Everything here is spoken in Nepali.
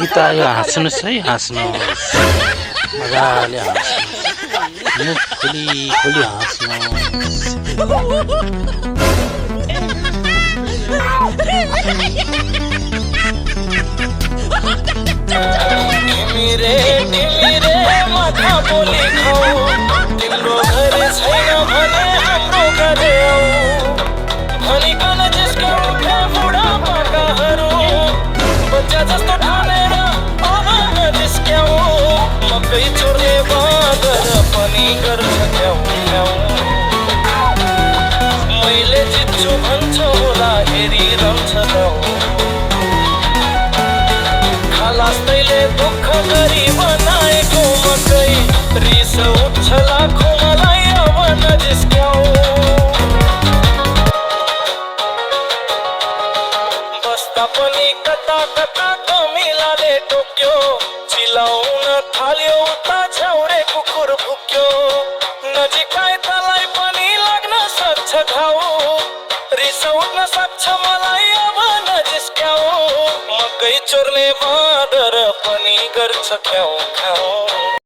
गीत आयो हाँस्नुहोस् है हाँस्नुहोस् मजाले हाँस्नुहोस् मुख खोली खोली हाँस्नुहोस् तिमीरे माथा बोली खाऊ तिम्रो घर छैन भने हाम्रो घरे आऊ भनिकन जिस्क्याउ बुढा पाकाहरू बच्चा जस्तो ठानेर अब नजिस्क्याउ मकै चोर्ने बाँदर पनि गर्छ क्याउ क्याउ मैले जित्छु भन्छ होला हेरिरहन्छ गाउँ खालास्तैले दुःख गरी बनाएको मकै रिस उठ्छ लाखौँ मलाई अब नजिस्क्याउ बस्दा पनि कता कता कमिलाले टोक्यो चिलाउन थाल्यो उता झ्याउरे कुकुर भुक्यो नजिक आए तलाई पनि लाग्न सक्छ घाउ रिस उठ्न सक्छ मलाई अब नजिस्क्याउ मकै चोर्ने बाँदर पनि गर्छ क्याउ क्याउ